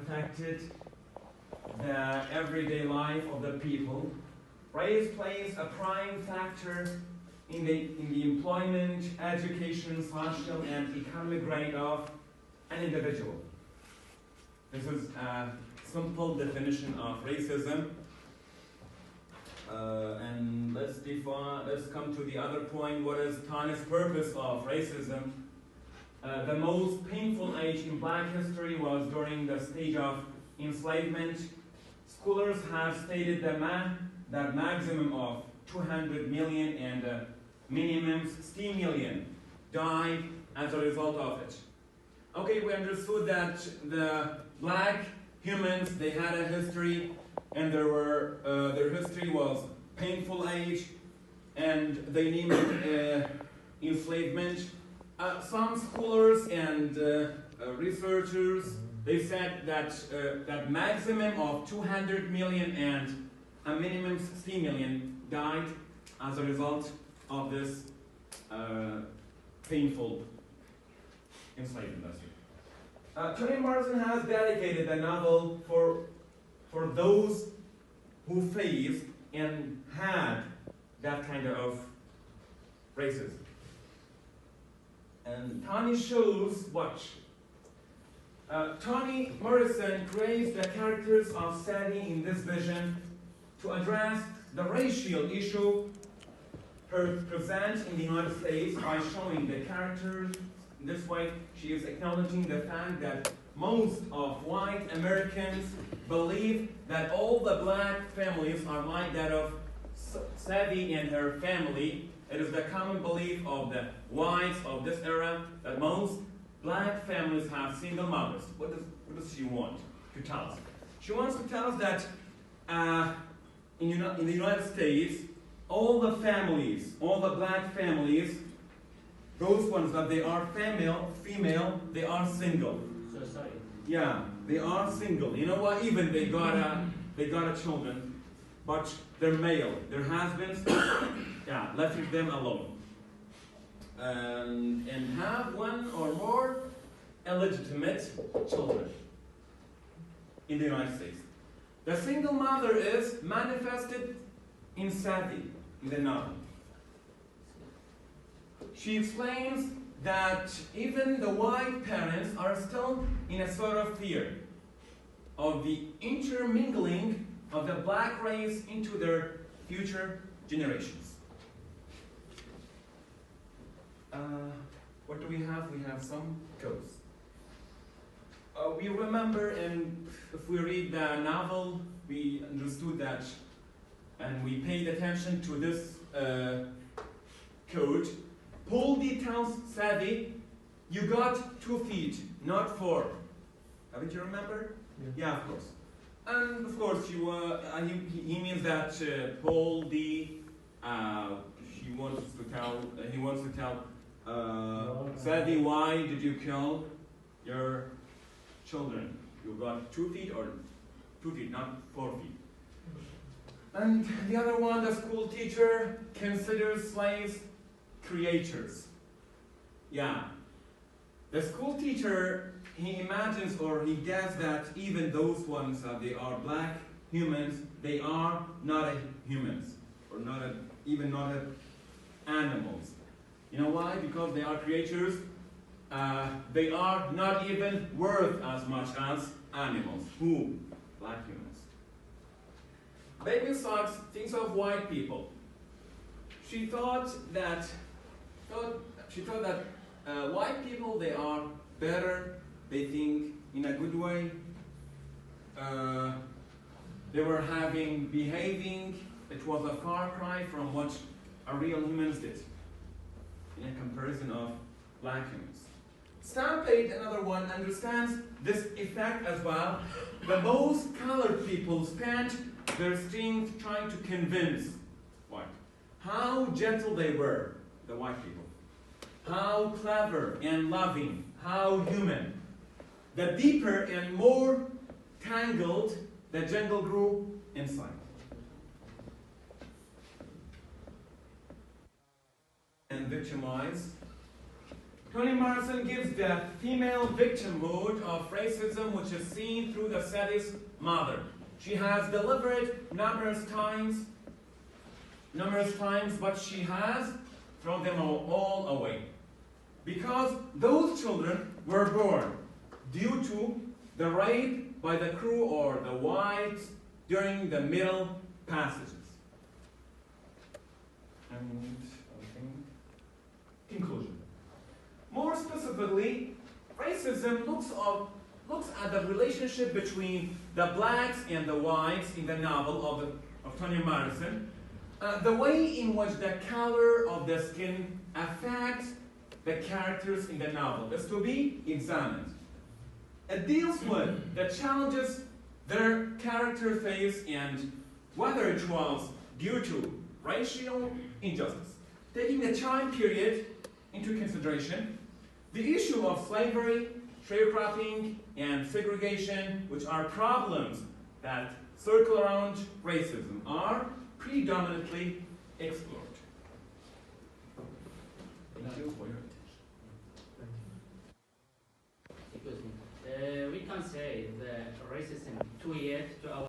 affected the everyday life of the people. Race plays a prime factor in the employment, education, social, and economic grade of an individual. This is a simple definition of racism. And let's come to the other point. What is Tani's purpose of racism? The most painful age in Black history was during the stage of enslavement. Scholars have stated that maximum of 200 million and minimum 60 million died as a result of it. Okay, we understood that the Black humans, they had a history, and their history was painful age, and they named enslavement. Some scholars and researchers, they said that that maximum of 200 million and a minimum 60 million died as a result of this painful enslavement industry. Toni Morrison has dedicated the novel for those who faced and had that kind of racism. And Toni shows what? Toni Morrison creates the characters of Sadie in this vision to address the racial issue present in the United States by showing the characters. In this way, she is acknowledging the fact that most of white Americans believe that all the Black families are like that of Sadie and her family. It is the common belief of the whites of this era that most Black families have single mothers. What does she want to tell us? She wants to tell us that in the United States, all the families, all the Black families, those ones that they are female, they are single. Sorry. Yeah, they are single. You know what? Even they got a children, but they're male. Their husbands, yeah, left them alone. And have one or more illegitimate children in the United States. The single mother is manifested in Sadie in the novel. She explains that even the white parents are still in a sort of fear of the intermingling of the Black race into their future generations. What do we have? We have some codes. We remember, and if we read the novel, we understood that, and we paid attention to this code. Paul tells Sadie, you got 2 feet, not 4. Haven't you remember? Yeah, of course. And of course, he means that Paul D. He wants to tell Sadie, why did you kill your children? You got 2 feet or 2 feet, not 4 feet. And the other one, the school teacher considers slaves creatures. Yeah. The school teacher, he imagines or he guesses that even those ones, they are Black humans, they are not humans, or even not animals. You know why? Because they are creatures. They are not even worth as much as animals. Who? Black humans. Baby Sachs thinks of white people. She thought that white people, they are better. They think in a good way. They were behaving. It was a far cry from what real humans did in a comparison of Black humans. Stampede, another one, understands this effect as well. The most colored people spent their strength trying to convince white how gentle they were, the white people, how clever and loving, how human. The deeper and more tangled the jungle grew inside. And victimized Toni Morrison gives the female victimhood of racism which is seen through the Sadie's mother. She has delivered numerous times, but she has thrown them all away. Because those children were born due to the rape by the crew or the whites during the Middle Passages. And I think, conclusion. More specifically, racism looks at the relationship between the blacks and the whites in the novel of Toni Morrison, the way in which the color of the skin affects the characters in the novel is to be examined. It deals with the challenges their characters face and whether it was due to racial injustice. Taking the time period into consideration, the issue of slavery, sharecropping, and segregation, which are problems that circle around racism, are predominantly explored. Thank you for your attention. Excuse me. We can say that racism too yet to our